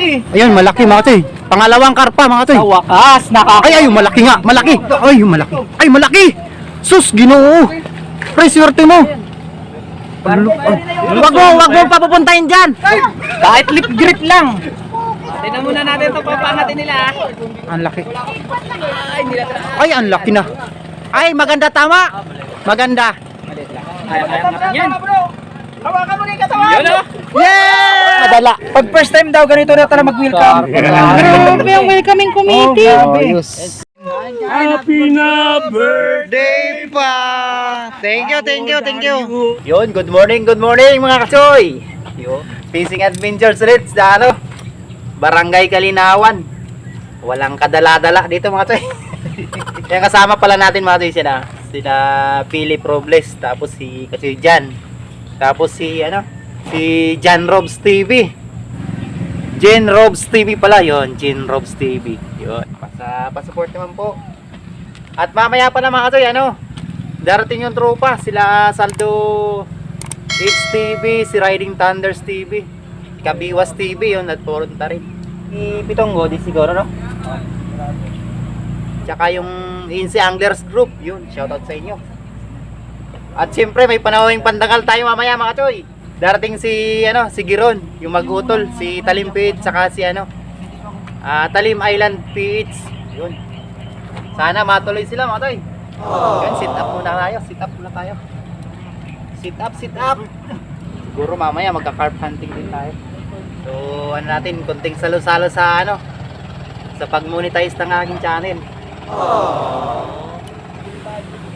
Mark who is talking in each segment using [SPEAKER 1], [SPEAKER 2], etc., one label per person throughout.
[SPEAKER 1] malaki.
[SPEAKER 2] Ayun, malaki mga toy. Pangalawang karpa mga toy.
[SPEAKER 1] Sa wakas,
[SPEAKER 2] Ay, ayun, malaki nga. Malaki. Ay, yung malaki. Ay, malaki. Sus, Ginoo. Pre, swerte mo.
[SPEAKER 1] Wag mo papupuntahin dyan. Kahit lip grip lang. Tingnan muna natin ito, papangatin nila.
[SPEAKER 2] Ang laki.
[SPEAKER 1] Ay, nila.
[SPEAKER 2] Ay, ang laki na. Ay, maganda tama. Maganda.
[SPEAKER 1] Kaya ngatin yan. Hawakan mo na yung katawan. Yun o.
[SPEAKER 2] Yeah!
[SPEAKER 1] Madala. Pag first time daw, ganito na tala mag-welcome.
[SPEAKER 3] Grabe ang welcoming committee.
[SPEAKER 2] Happy na birthday pa! Thank you. Yun, good morning mga kachoy. Yun, fishing adventures ulit sa ano, Barangay Kalinawan. Walang kadala-dala dito mga kachoy. Kaya kasama pala natin mga kachoy sina Philip Robles, tapos si Kachoy Jan, tapos si Jan Robs TV. Jen Robs TV pala yon, Jen Robs TV. Yun, pa-support naman po. At mamaya pa naman ito, darating yung tropa, sila Saldo HTV, si Riding Thunders TV, Kabiwas TV, yun, at Porunta rin. Pitonggo, di siguro, no? Tsaka yung Insi Anglers Group, yun, shoutout sa inyo. At siyempre, may panahon pandangal tayo mamaya mga choy. Darating si Giron, yung mag-utol, si Talim PH, saka si Talim Island PH. Yun. Sana matuloy sila mga toy. Yan, sit up muna tayo. Sit up. Siguro mamaya magka-carp hunting din tayo. So, natin, konting salo-salo sa sa pag-monetize ng aking channel.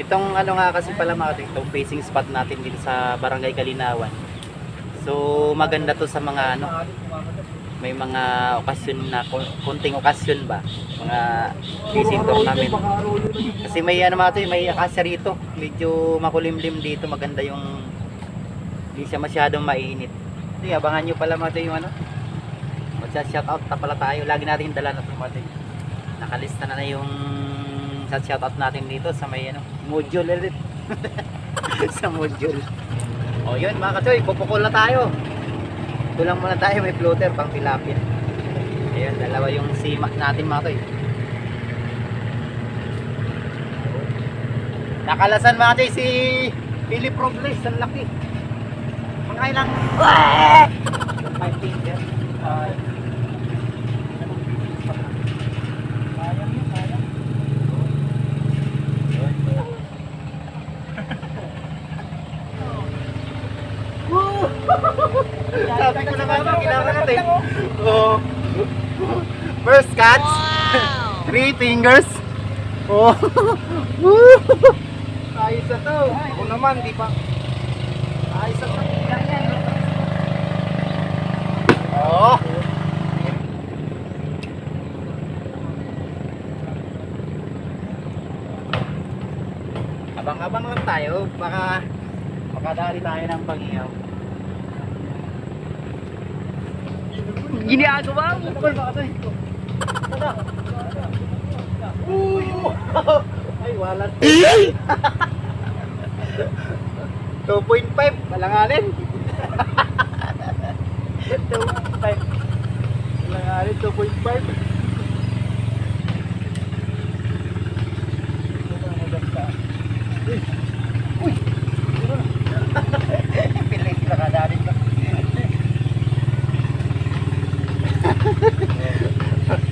[SPEAKER 2] Itong nga kasi pala mga toy, itong facing spot natin dito sa Barangay Kalinawan. So maganda to sa mga may mga okasyon na konting okasyon ba, mga fishing tournament. Kasi may may akasya rito, medyo makulimlim dito, maganda yung hindi siya masyadong mainit. So abangan nyo pala mga yung magsa-shoutout na pala tayo, lagi natin dala na mga nakalista na yung sa shoutout natin dito sa may module ulit. Sa module. O yun mga kachoy, pupukol na tayo. Ito lang muna tayo, may floater pang tilapia. Ayan, dalawa yung sima natin mga kachoy. Nakalasan mga kachoy si Philip Robles, ang laki. Mga ilang 5 finger. Sabi ko naman, kailangan natin. Oh. First catch. 3 fingers. Oh. Ayos na to. Ako naman, di pa. Ayos na to. Oh. Abang-abang lang tayo. Baka makadali tayo ng pag-iyaw.
[SPEAKER 1] Ginagawa mo.
[SPEAKER 2] Ay, walat. 2.5, malanganin. 2.5. Malanganin, 2.5. Uy! Pilis na kadali ka.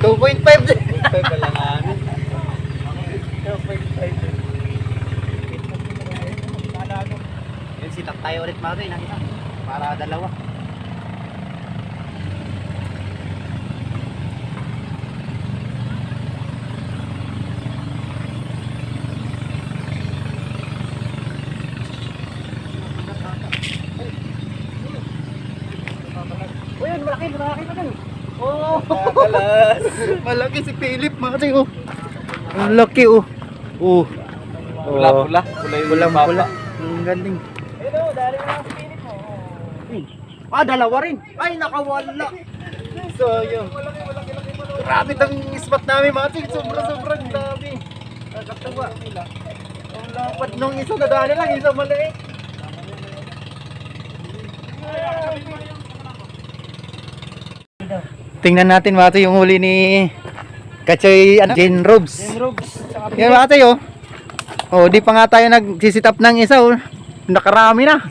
[SPEAKER 2] 2.5 din. 2.5 malanganin. 2.5. Yun, sitak tayo ulit mga rin, ng isa. Para dalawa. Uy, malaki pa din. Oh, malaki si Philip mga rin, oh. Ang laki, oh. Oh.
[SPEAKER 1] Pula-pula.
[SPEAKER 2] Pulang-pula. Ang galing.
[SPEAKER 1] Hello, dali mo ang Philip mo.
[SPEAKER 2] Dalawa rin. Ay, nakawala. So, yun. Grabe itong spot namin mga ching. Sobrang dami. Nakatawa. Ang lapad nung isa nadali lang, isa maliit. Tingnan natin mga toy yung huli ni Kachoy at Jane Robes. Yan mga toy oh. Oh, di pa nga tayo nag-sit up ng isa oh. Nakarami na.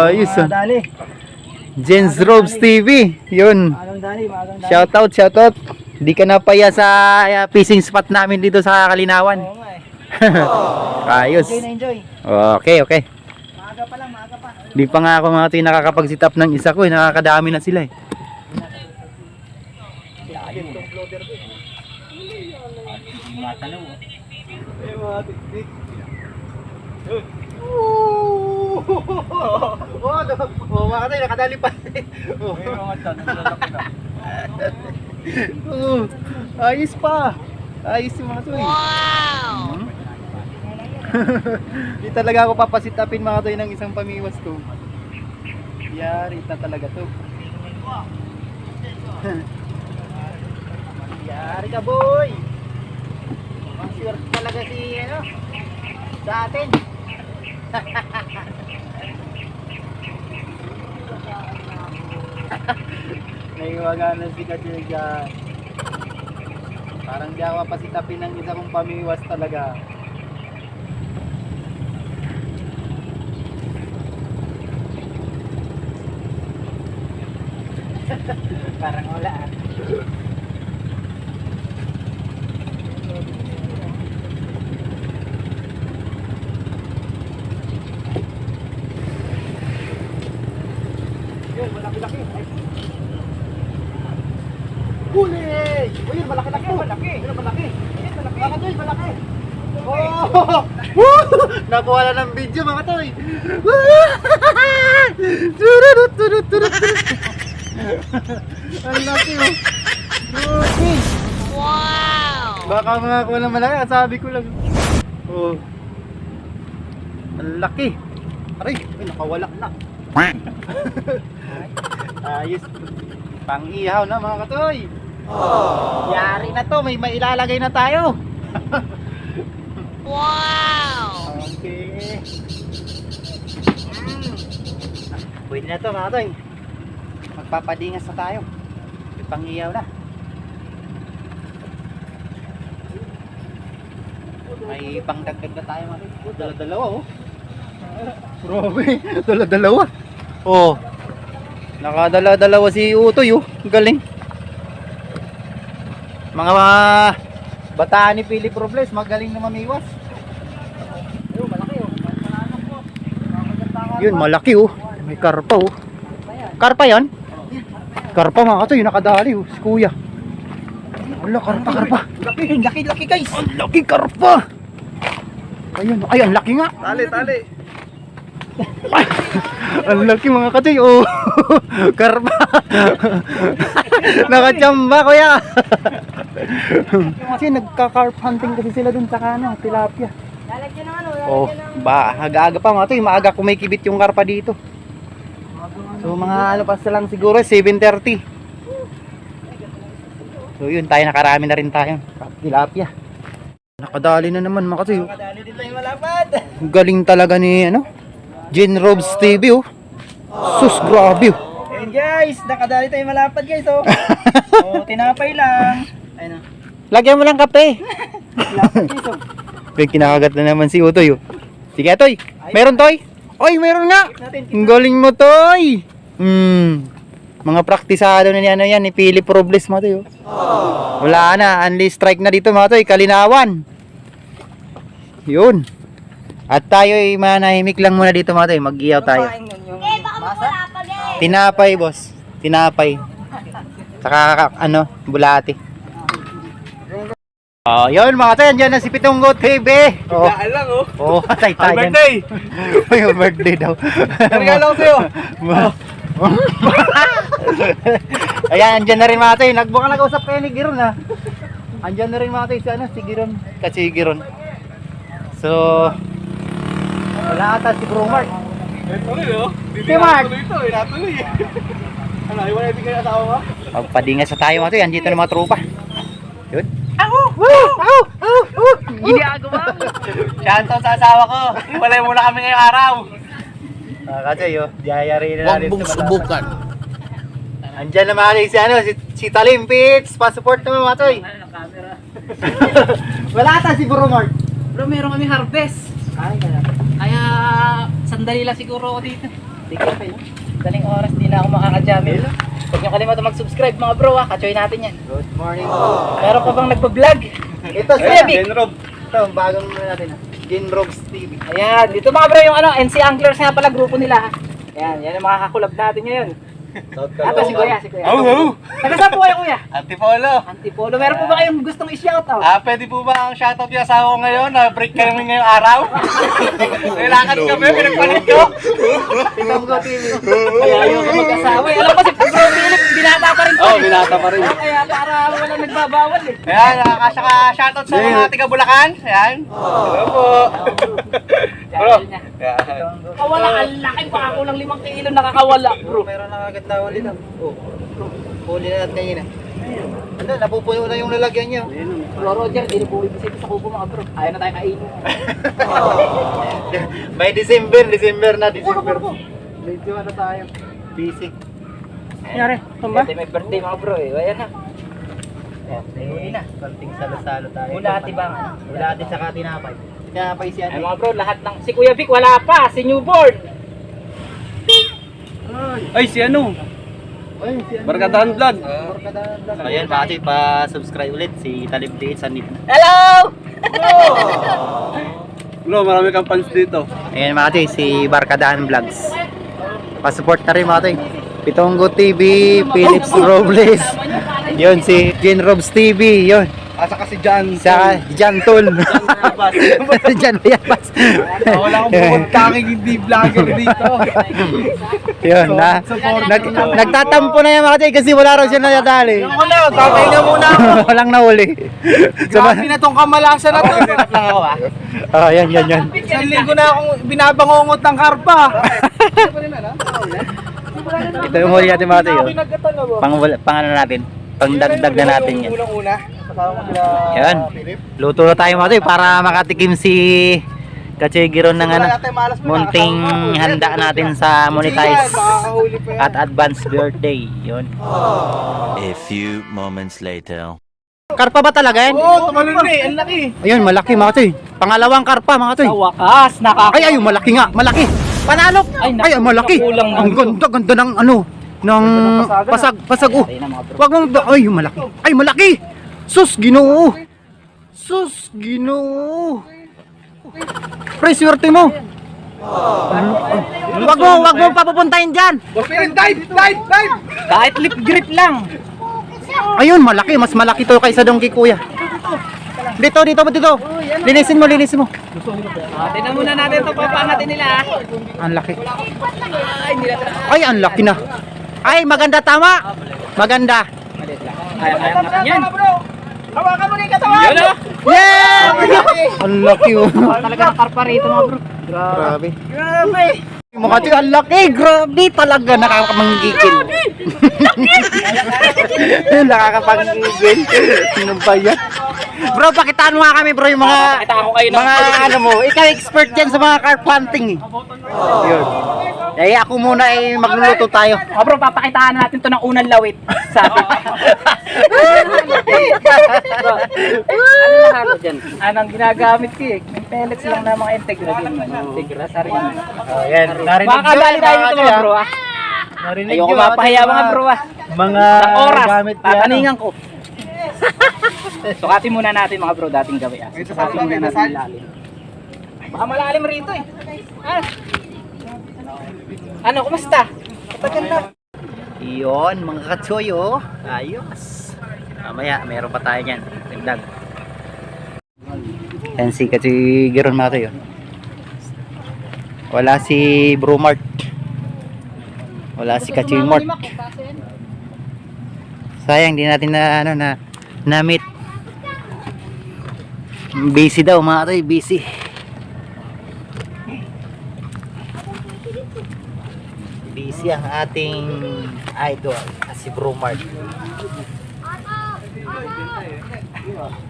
[SPEAKER 2] Ayos oh.
[SPEAKER 1] Dali.
[SPEAKER 2] Jane's Robes TV. Yun.
[SPEAKER 1] Dali.
[SPEAKER 2] Shoutout. Di ka na paya sa fishing spot namin dito sa Kalinawan.
[SPEAKER 1] Oo nga eh.
[SPEAKER 2] Ayos.
[SPEAKER 1] Enjoy.
[SPEAKER 2] Okay.
[SPEAKER 1] Maaga pa lang.
[SPEAKER 2] Di pa nga ako mga toy nakakapag-sit up ng isa ko eh. Nakakadami na sila eh. Mga toy nakadali pa. Ayos pa. Ayos yung mga toy. Wow! Di talaga ako papasitapin mga toy ng isang pamiwas ko. Yari na talaga to. Yari ka boy. Ang swerte talaga si ano sa atin. Naiwaga na si Kachoy dyan. Parang di ako papasitapin ng isa kong pamiwas talaga. Parang wala ah. Yun, malaki-laki. Huli! O yun, malaki-laki. Malaki. Yun, malaki. Mga toy, malaki. Oh! Nakuha na ng video mga toy. Ang laki oh. Okay. Wow! Baka makakuha na malaki, sabi ko lang. Oh. Ang laki. Aray, ay, nakawala na. Ayos. Pang-ihaw na mga katoy. Yari na to, may mailalagay na tayo. Wow! Okay. Pwede na to mga katoy. Magpapadingas na tayo. May pang-ihaw na. May pangdagdag na tayo mga katoy. Dala-dalawa oh. Grabe, dala-dalawa. Oh. Nakadala-dalawa si Utoy oh. Galing. Mga bataan ni Philip Robles, magaling na mamiwas. Ayun, malaki oh. Yun, malaki oh. May karpa oh. Karpa 'yan? Karpa mga katoy, nakadali oh, si Kuya. Wala, karpa.
[SPEAKER 1] Laki guys.
[SPEAKER 2] Ang laki karpa. Ayun, ay ang laki nga.
[SPEAKER 1] Tali.
[SPEAKER 2] Ang laki mga katoy oh. Karpa. Nakachamba kuya. Kasi nagka-carp hunting kasi sila dun sa ano, tilapia.
[SPEAKER 1] Lalagyan ng ano,
[SPEAKER 2] Oh, ba, aga-aga pa mga toy, maaga kumikibit yung karpa dito. So mga ano pa lang siguro 7:30. So yun, tayo nakarami na rin tayo. Tilapia. Nakadali na naman mga katoy.
[SPEAKER 1] Nakadali din tayo malapad.
[SPEAKER 2] Galing talaga ni ano, Jane Robes TV oh. Sus, grabe oh.
[SPEAKER 1] Ayun guys, nakadali tayo malapad guys oh. Oh, tinapay lang. Ayun oh.
[SPEAKER 2] Lagyan mo lang kape.
[SPEAKER 1] Malapad guys oh.
[SPEAKER 2] Kinakagat na naman si Utoy oh. Sige Toy, meron Toy? Oy, meron nga. Ang galing mo Toy. Mga praktisado na niya yan ni Philip Robles mga Toy oh. Wala na, only strike na dito mga Toy, Kalinawan. Yun. At tayo ay manahimik lang muna dito mga Toy, mag-iyaw tayo. Tinapay boss, tinapay. Saka ano, bulati. Oh, yun mga Toy, andyan na si Pitonggo TV. Oh.
[SPEAKER 1] Lang oh.
[SPEAKER 2] Oh, tay tayo.
[SPEAKER 1] Birthday.
[SPEAKER 2] Ay, birthday daw.
[SPEAKER 1] Regalo ko sa'yo.
[SPEAKER 2] Ayan, andyan na rin mga Toy. Baka nag-usap kayo ni Giron ha. Andyan na rin mga Toy si ano, si Giron. Kasi Giron. So, wala ata si Bro Mark.
[SPEAKER 1] Tuloy oh.
[SPEAKER 2] Si Mark.
[SPEAKER 1] Natuloy. Ano, iwala ibig kayo asawa mo?
[SPEAKER 2] Magpadingas sa tayo mga Toy. Andito na mga tropa. Yun.
[SPEAKER 1] Ginagawa mo. Shoutout sa asawa ko. Iwalay muna kami ngayong araw.
[SPEAKER 2] Kasi yun, diyayari na natin sa malapad. Andyan na mga si ano, si Talim Pits. Pa-support naman mga toy. Wala ata si Bromart.
[SPEAKER 1] Bro, meron kami harvest. Kaya sandali lang siguro ako dito. Sige, okay lang. Daling oras, di na ako makakajamil. Huwag niyo kalimutan mag-subscribe mga bro ha. Kachoy natin yan.
[SPEAKER 2] Good morning.
[SPEAKER 1] Meron pa bang nagpa-vlog?
[SPEAKER 2] Ito
[SPEAKER 1] Kuya
[SPEAKER 2] si
[SPEAKER 1] Vic.
[SPEAKER 2] Genrob. Ito, bagong natin. Genrob's TV.
[SPEAKER 1] Ayan, dito mga bro yung NC Anglers nga pala grupo nila ha. Ayan, yan ang mga kakulab natin ngayon. Ito si Kuya, si Kuya. Taga saan po kayo Kuya?
[SPEAKER 4] Antipolo.
[SPEAKER 1] Antipolo. Meron po ba kayong gustong i-shout out?
[SPEAKER 4] Pwede po ba ang shoutout yung asawa ko ngayon? Na-break kami ngayong araw. Kailangan kami, pinagpalit ko.
[SPEAKER 2] Pitong Go TV.
[SPEAKER 1] Kaya yung mag-asawa. Alam ko si Bro Philip, binata pa rin po.
[SPEAKER 4] binata pa rin.
[SPEAKER 1] Kaya para walang nagbabawal eh.
[SPEAKER 4] Ayan, nakakasya ka shoutout sa mga tiga Bulacan. Ayan. Hello po. Bro.
[SPEAKER 1] Kawala, ang laki. Baka kulang 5 kilo nakakawala bro.
[SPEAKER 2] Meron na agad na huli lang. Huli na natin kanina. Ano, napupuno na yung lalagyan niya.
[SPEAKER 1] Bro Roger, hindi na po ibisip sa kubo mga bro. Ayaw na tayo kainin.
[SPEAKER 2] May December na. Medyo ano tayo. Busy.
[SPEAKER 1] Nangyari, tumba? May birthday mga bro eh. Ayan na. Ayan, huli na.
[SPEAKER 2] Konting salo-salo tayo.
[SPEAKER 1] Bulati ba nga?
[SPEAKER 2] Bulati saka tinapay. Tinapay si
[SPEAKER 1] Ay
[SPEAKER 2] ano.
[SPEAKER 1] mga bro, lahat ng... Si Kuya Vic wala pa, si newborn.
[SPEAKER 4] Ay, si ano? Barkadahan Vlog.
[SPEAKER 2] Ayan, bakit pa-subscribe ulit si Talim Pits.
[SPEAKER 1] Hello!
[SPEAKER 4] Bro, marami kang fans dito.
[SPEAKER 2] Ayan mga toy, si Barkadahan Vlogs. Pa-support na rin mga toy. Pitong Go TV, Philips Robles. Yun, si Genrob's TV. Yun.
[SPEAKER 4] Asa kasi dyan.
[SPEAKER 2] Sa Jantol. Jan Bayabas.
[SPEAKER 4] Wala akong bukod tanging hindi vlogger dito.
[SPEAKER 2] Yun, nagtatampo na yan mga toy kasi wala raw siya nadadali.
[SPEAKER 4] Wala, tatay na muna.
[SPEAKER 2] Walang nahuli.
[SPEAKER 4] Grabe na tong kamalasan na to. Lang ako
[SPEAKER 2] Yan.
[SPEAKER 4] Isang linggo na akong binabangungot ng karpa.
[SPEAKER 2] Ito yung huli natin mga toy. Pang ano natin. Pangdagdag na natin yan.
[SPEAKER 4] Unang-una.
[SPEAKER 2] Yan. Luto na tayo mga toy para makatikim si Kachegiron ng ano, munting handa natin sa monetize at advance birthday. Yun.
[SPEAKER 5] A few moments later.
[SPEAKER 2] Karpa ba talaga yan?
[SPEAKER 4] Oo, tumalun na eh. Ang laki.
[SPEAKER 2] Ayun, malaki mga toy. Pangalawang karpa mga toy.
[SPEAKER 1] Sa wakas,
[SPEAKER 2] Ay, ayun, malaki nga. Malaki. Panalo. Ay, malaki. Ang ganda ng ano, ng pasag. Oh. Wag mong, ay, malaki. Ay, malaki. Sus, Ginoo. Pre, swerte mo. Wag mo papupuntahin dyan.
[SPEAKER 4] Dive!
[SPEAKER 1] kahit lip grip lang.
[SPEAKER 2] Ayun, malaki. Mas malaki to kaysa donkey kuya. Dito. Linisin mo.
[SPEAKER 1] Tingnan muna natin ito, papaangatin nila ha.
[SPEAKER 2] Ang laki. Ay, ang laki na. Ay, maganda, tama. Maganda.
[SPEAKER 1] Kaya natin yan.
[SPEAKER 4] Hawakan mo na yung katawan!
[SPEAKER 1] Yun oh.
[SPEAKER 2] Yeah! Ang laki oh.
[SPEAKER 1] Talaga ng karpa rito mga bro.
[SPEAKER 2] Grabe. Mukha tayo, ang laki. Grabe talaga. Nakakapanggigil. Nakakapanggigil. Sino ba yan? Bro, pakitaan mo nga kami bro yung mga...
[SPEAKER 1] Pakita ko kayo ng...
[SPEAKER 2] Mga ano mo. Ikaw expert dyan sa mga carp hunting eh. Yun. Eh ako muna eh magluluto tayo.
[SPEAKER 1] Oh bro, papakitaan natin to ng unang lawit. Sabi. Bro, ano na halo dyan? Anong ginagamit ko eh? Yung pellets lang na mga Integra din. Integra, sarili.
[SPEAKER 2] Oh, yan. Narinig
[SPEAKER 1] Baka dali tayo ito mga bro ah. Ayoko mapahiya mga bro ah.
[SPEAKER 2] Mga
[SPEAKER 1] Ng oras,
[SPEAKER 2] gamit yan.
[SPEAKER 1] tataningan ko. Sukatin muna natin mga bro, dating gawi ah. Sukatin muna natin ilalim. Baka malalim rito eh. Ah. Ano, kumusta? Katagal na.
[SPEAKER 2] Iyon, mga katsoy oh. Ayos. Mamaya, meron pa tayo dyan. Dagdag. Yan si Katsoy Giron mga tayo. Wala si Bromart. Wala si Katsoy Mart. Sayang, di natin na meet. Busy daw mga tayo, busy. Busy ang ating idol, si Bromart.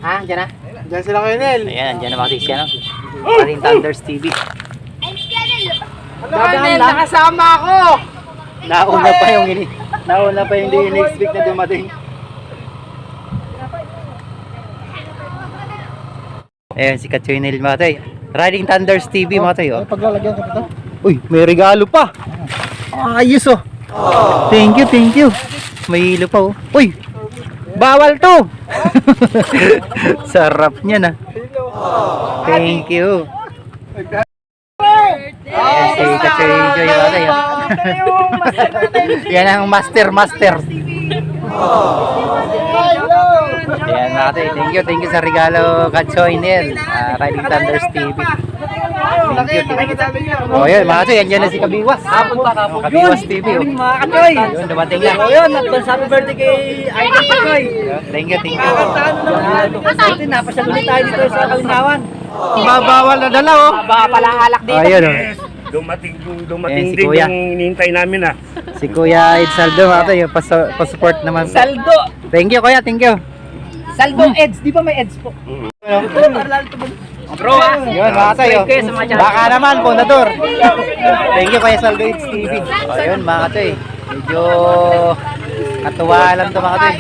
[SPEAKER 1] Ha, dyan na?
[SPEAKER 4] Diyan sila kayo, Nel.
[SPEAKER 2] Ayan, dyan na makasisi siya, no? Marine Thunders TV.
[SPEAKER 4] Ano, Nel? Nakasama ako!
[SPEAKER 2] Nauna pa yung ini. Nauna pa yung hindi in-expect na dumating. Ayan, si Katsoy Nil mga toy. Riding Thunders TV mga toy. Oh.
[SPEAKER 4] Paglalagyan ka pa ito.
[SPEAKER 2] Uy, may regalo pa. Ayos oh. Thank you, thank you. May hilo pa oh. Uy, bawal to. Sarap niya na. Thank you. Ayan, si Katsoy Joy mga toy. Yan ang master. Ayan mga toy. Thank you sa regalo Katsoy Nil. Riding Thunders TV. Thank you. Oh, yun, mga toy, andyan na si Kabiwas. Kabiwas TV. Oh.
[SPEAKER 1] Mga Katsoy.
[SPEAKER 2] Yun, dumating na.
[SPEAKER 1] Yun, advance happy birthday kay Idol Katsoy.
[SPEAKER 2] Thank you.
[SPEAKER 1] Kasi napasyal ulit tayo dito sa Kalinawan.
[SPEAKER 2] Bawal na dala, oh.
[SPEAKER 1] Baka pala alak dito.
[SPEAKER 2] Ayun, oh.
[SPEAKER 4] Dumating
[SPEAKER 2] Ayan, si
[SPEAKER 4] din
[SPEAKER 2] Kuya.
[SPEAKER 4] yung hinihintay namin ah.
[SPEAKER 2] Si Kuya Edsaldo, mga toy, pa-support naman.
[SPEAKER 1] Saldo.
[SPEAKER 2] Thank you, Kuya. Thank you.
[SPEAKER 1] Saldo Eds. Di ba may Eds po? Bro,
[SPEAKER 2] Yun, mga toy, oh.
[SPEAKER 1] Subscribe kayo sa mga channel.
[SPEAKER 2] Baka naman, Pondador. Thank you, Kuya Saldo It's TV. Ayun, mga toy. Medyo katuwa lang to mga toy.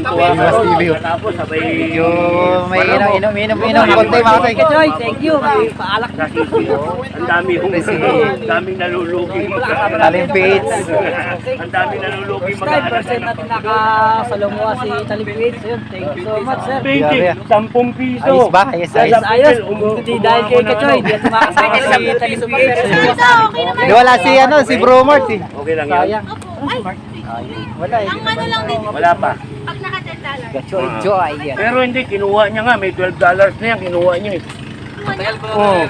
[SPEAKER 2] Kabiwas TV, oh.
[SPEAKER 4] Tapos sabay
[SPEAKER 2] Medyo may inom konti mga toy.
[SPEAKER 1] Katsoy, thank you. Paalak na.
[SPEAKER 4] ang daming nalulugi.
[SPEAKER 2] Talimpiits.
[SPEAKER 4] Ang daming nalulugi
[SPEAKER 1] First time natin nakasalunguha si Talipits. Thank you so much, sir.
[SPEAKER 4] 10 piso.
[SPEAKER 2] Ayos ba? Ayos.
[SPEAKER 1] Ayos. Hindi dahil kay Katsoy, di at makasama si Talipits.
[SPEAKER 2] Di wala si Bro Mart eh.
[SPEAKER 4] Okay lang yan.
[SPEAKER 2] Sayang. Wala eh.
[SPEAKER 4] Wala pa.
[SPEAKER 2] Joy yan.
[SPEAKER 4] Pero hindi, kinuha niya nga. May $12 na yan, kinuha niya eh. Oh.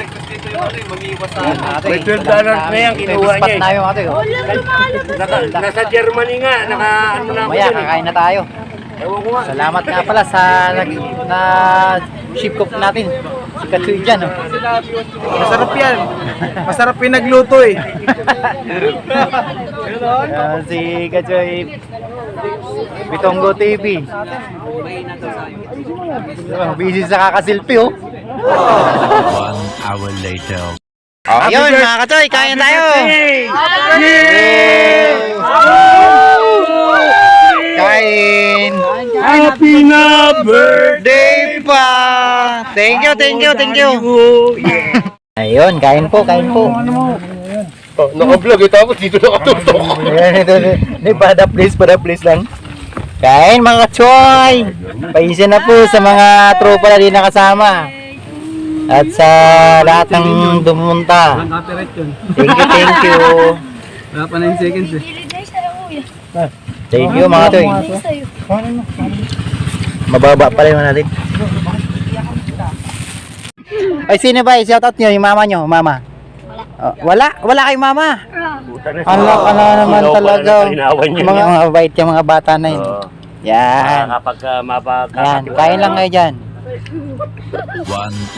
[SPEAKER 4] May $12 na yan, kinuha niya eh.
[SPEAKER 2] Tayo mga toy. Oh.
[SPEAKER 4] Nasa Germany nga, ano na ako
[SPEAKER 2] Maya,
[SPEAKER 4] dyan eh.
[SPEAKER 2] kakain na tayo.
[SPEAKER 4] Ewan ko nga.
[SPEAKER 2] Salamat nga pala sa na ship cook natin. Si Katsoy dyan. Oh.
[SPEAKER 6] Masarap yan. Masarap pinagluto eh.
[SPEAKER 2] Si Katsoy Bitongo TV. Busy sa kakasilpi oh.
[SPEAKER 5] 1 hour later.
[SPEAKER 2] Ayun mga Katsoy, kain tayo. Kain.
[SPEAKER 4] Happy na
[SPEAKER 2] Birthday pa. Thank you. Ayun, kain po.
[SPEAKER 4] Naka-vlog eh, tapos dito nakatutok.
[SPEAKER 2] Ayan, ito. Pada please lang. Kain mga Katsoy. Paisa na po sa mga tropa na di nakasama. At sa lahat ng dumunta. Thank you.
[SPEAKER 6] Wala pa 9 seconds eh.
[SPEAKER 2] Thank you mga Toy. Mababa pala yung natin. Ay, sino ba? Shout out nyo, yung mama nyo, mama. Wala kayong mama. Anak ka na naman talaga. Mga mabait yung mga bata na yun. Yan.
[SPEAKER 4] Kapag
[SPEAKER 2] Yan, kain lang kayo dyan.
[SPEAKER 5] 1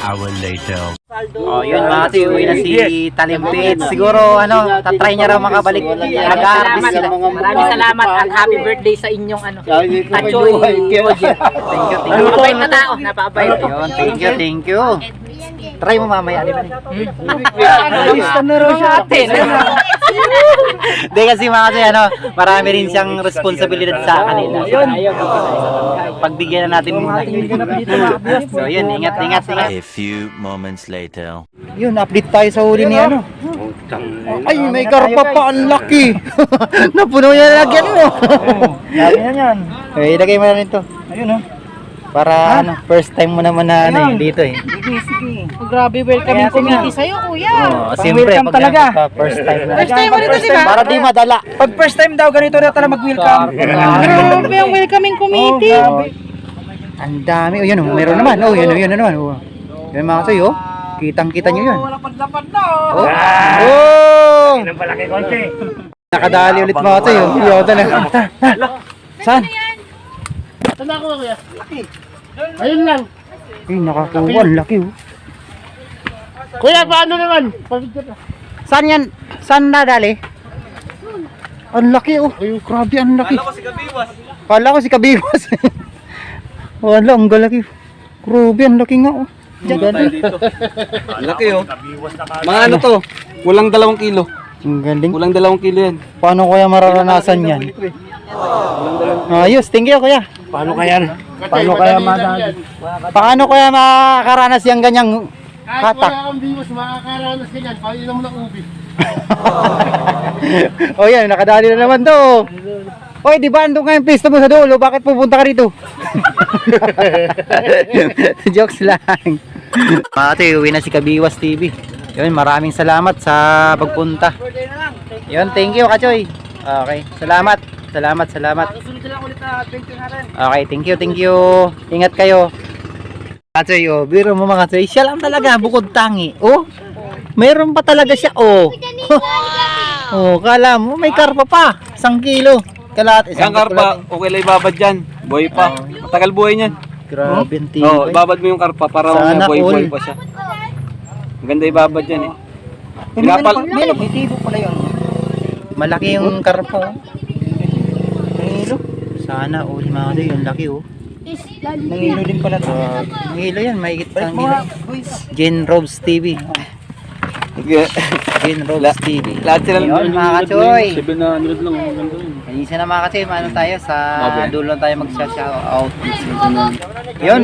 [SPEAKER 5] hour later.
[SPEAKER 2] Oh, yun mga Toy, uwi na si Talimpit. Siguro, tatry niya raw makabalik. Nag-aartist sila.
[SPEAKER 1] Maraming salamat at happy birthday sa inyong Katsoy.
[SPEAKER 2] Thank you.
[SPEAKER 1] Napabait na tao, napabait.
[SPEAKER 2] Yun, thank you. Try mo mamaya, di ba?
[SPEAKER 1] Gusto na rin siya atin.
[SPEAKER 2] Hindi kasi mga kasi marami rin siyang responsibilidad sa kanila. Pagbigyan na natin muna. So yun, ingat.
[SPEAKER 5] A few moments later.
[SPEAKER 2] Yun, update tayo sa huli ni Ay, may karpa pa, ang laki. Napuno niya na lagyan mo.
[SPEAKER 6] Lagi na yan.
[SPEAKER 2] Okay, ilagay mo na rin to.
[SPEAKER 6] Ayun oh.
[SPEAKER 2] Para first time mo naman na dito eh.
[SPEAKER 3] Grabe, welcoming committee sa'yo, kuya.
[SPEAKER 2] Oh, siyempre,
[SPEAKER 6] welcome talaga.
[SPEAKER 2] First time na.
[SPEAKER 3] First time mo rito, di ba?
[SPEAKER 2] Para di madala.
[SPEAKER 6] Pag first time daw, ganito na talaga mag-welcome.
[SPEAKER 3] Grabe ang welcoming committee.
[SPEAKER 2] Ang dami. Oh, yun oh, meron naman. Oh, yun na naman. Oh. Yun mga Toy, oh. Kitang-kita nyo yun.
[SPEAKER 6] Lapad-lapad na
[SPEAKER 2] Oh!
[SPEAKER 6] oh.
[SPEAKER 2] Oh!
[SPEAKER 4] Ng palaki konti.
[SPEAKER 2] Nakadali ulit mga Toy, oh. Yota na. Saan?
[SPEAKER 4] Ayun lang.
[SPEAKER 2] Ay, nakakuha. Ang laki, oh.
[SPEAKER 4] Kuya, paano naman?
[SPEAKER 2] Saan yan? Saan nadali? Ang laki, oh. Ay, grabe, ang laki. Kala ko si Kabiwas. Wala, ang galaki. Grabe, ang laki nga, oh. Diyan.
[SPEAKER 6] Laki oh. Mga to, walang 2 kilo.
[SPEAKER 2] Ang galing.
[SPEAKER 6] Kulang 2 kilo yan.
[SPEAKER 2] Paano kaya mararanasan yan? Ayos, thank you kuya.
[SPEAKER 6] Paano kaya madali?
[SPEAKER 2] Paano kaya makakaranas yung ganyang hatak? O yan, nakadali na naman to. Oy, di ba andun kayong pista mo sa dulo? Bakit pupunta ka rito? Jokes lang. Mga ate, uwi na si Kabiwas TV. Yun, maraming salamat sa pagpunta. Yun, thank you Kachoy. Okay, salamat. Okay, thank you. Ingat kayo. Kachoy, oh, biro mo mga Kachoy. Siya lang talaga, bukod tangi. Oh, mayroon pa talaga siya, oh. Oh, kala mo, may karpa pa. 1 kilo. Kalat,
[SPEAKER 6] Yan karpa, okay lang ibabad dyan. Buhay pa. Matagal buhay niyan.
[SPEAKER 2] Grabe, ang tibay.
[SPEAKER 6] Oo, ibabad mo yung karpa para
[SPEAKER 2] Sana
[SPEAKER 6] buhay-buhay
[SPEAKER 2] all.
[SPEAKER 6] pa siya. Maganda ibabad yan eh.
[SPEAKER 2] May tibo pala yun. Malaki yung karpa, oh. Nangilo. Sana all, mga Kachoy, yung laki, oh. Nangilo din pala to. Nangilo yan, mahigit sa nangilo. Jen Robs TV. Jen Robs TV.
[SPEAKER 6] Lahat sila
[SPEAKER 2] Yun, mga Kachoy.
[SPEAKER 6] 700 lang, maganda yun.
[SPEAKER 2] Kanisa na mga Kachoy, maano tayo sa dulo tayo mag-shoutout. Yun,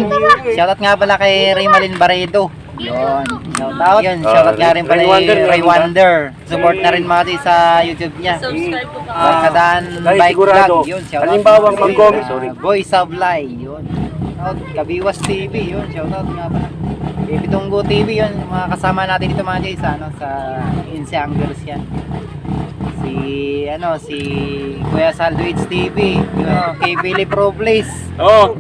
[SPEAKER 2] shoutout nga pala kay Raymalin Barredo. Yun, shoutout. Yun, shoutout nga rin pala kay Ray Wonder. Support na rin mga Kachoy sa YouTube niya. Kadaan Bike Vlog. Yun, shoutout.
[SPEAKER 4] Halimbawa, mag-comment,
[SPEAKER 2] Boy Sablay. Yun. Shoutout. Kabiwas TV. Yun, shoutout nga pala. Baby Tunggo TV. Yun, mga kasama natin dito mga Kachoy sa, sa Inse Anglers yan. Si Kuya Saldwich TV, yun, kay Billy Pro Place,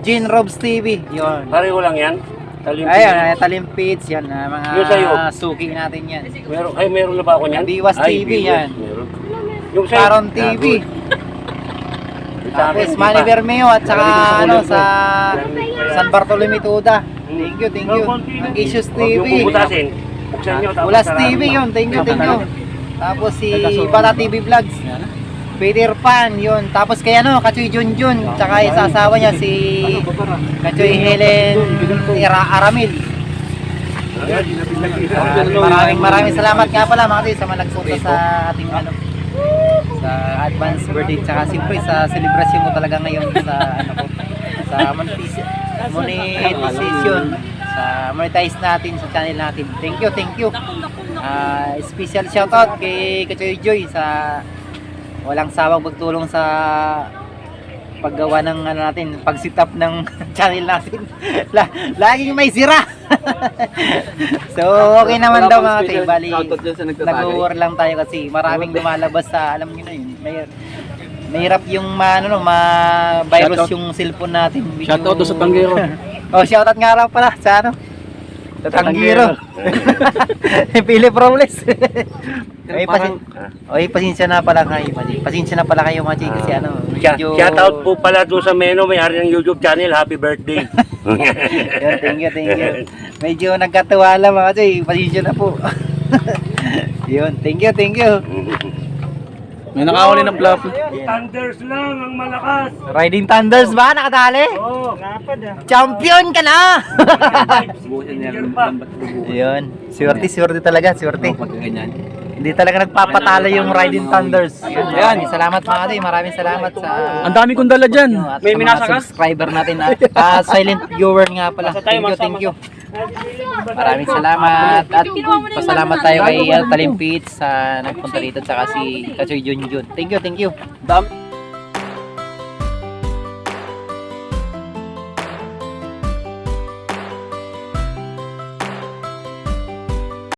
[SPEAKER 2] Jean Robs TV, yun.
[SPEAKER 4] Pareho lang yan.
[SPEAKER 2] Ayun, Talimpids, yan, mga
[SPEAKER 4] Yung sa'yo.
[SPEAKER 2] suki natin yan.
[SPEAKER 4] Meron na ba ako niyan?
[SPEAKER 2] Biwas TV yan.
[SPEAKER 4] Meron. Yung sa'yo.
[SPEAKER 2] Sharon TV. Tapos Manny Bermeo at saka sa San Bartolome Tuda. Thank you. Ang Issues
[SPEAKER 4] Yung
[SPEAKER 2] TV.
[SPEAKER 4] puputasin. Buksan nyo. tapos
[SPEAKER 2] Ulas
[SPEAKER 4] sarado.
[SPEAKER 2] TV yun, thank you. Tapos si Bata TV Vlogs, Peter Pan yun. Tapos kay Kachoy Junjun, tsaka yung asawa niya si Kachoy Helen Aramil. Maraming salamat nga pala mga Kachoy sa mga nagpunta sa ating sa advance birthday, tsaka siyempre sa celebration mo talaga ngayon sa sa monetization, sa monetize natin sa channel natin. Thank you. Special shoutout kay Kachoy Joy sa walang sawang pagtulong sa paggawa ng natin, pag-sit up ng channel natin. Laging may sira. So okay naman daw mga Kachoy. Bali, nag-over lang tayo kasi maraming lumalabas sa, alam niyo na yun. Mahirap yung ma-virus yung cellphone natin.
[SPEAKER 6] Shoutout sa Tanggero.
[SPEAKER 2] Shoutout nga raw pala sa sa Tanggero. Pili Problems. Pasensya na pala kayo, Maji. Pasensya na pala kayo, Maji, kasi medyo...
[SPEAKER 4] Shoutout po pala doon sa Meno, may-ari ng YouTube channel. Happy birthday.
[SPEAKER 2] Yun, thank you. Medyo nagkatuwa lang, Maji. Pasensya na po. Yun, thank you.
[SPEAKER 6] May nakahuli ng fluffy.
[SPEAKER 4] Thunders lang ang malakas.
[SPEAKER 2] Riding Thunders ba? Nakadali?
[SPEAKER 4] Oo.
[SPEAKER 2] Champion ka na! Yun. Swerte talaga. Hindi talaga nagpapatalo yung Riding Thunders. Maraming salamat mga Kachoy. Maraming salamat sa...
[SPEAKER 6] Ang dami kong dala dyan.
[SPEAKER 2] At sa mga subscriber natin. Silent viewer nga pala. Thank you. Maraming salamat. At pasalamat tayo kay Talimpids sa nagpunta dito. Tsaka si Kachoy Junjun. Thank you.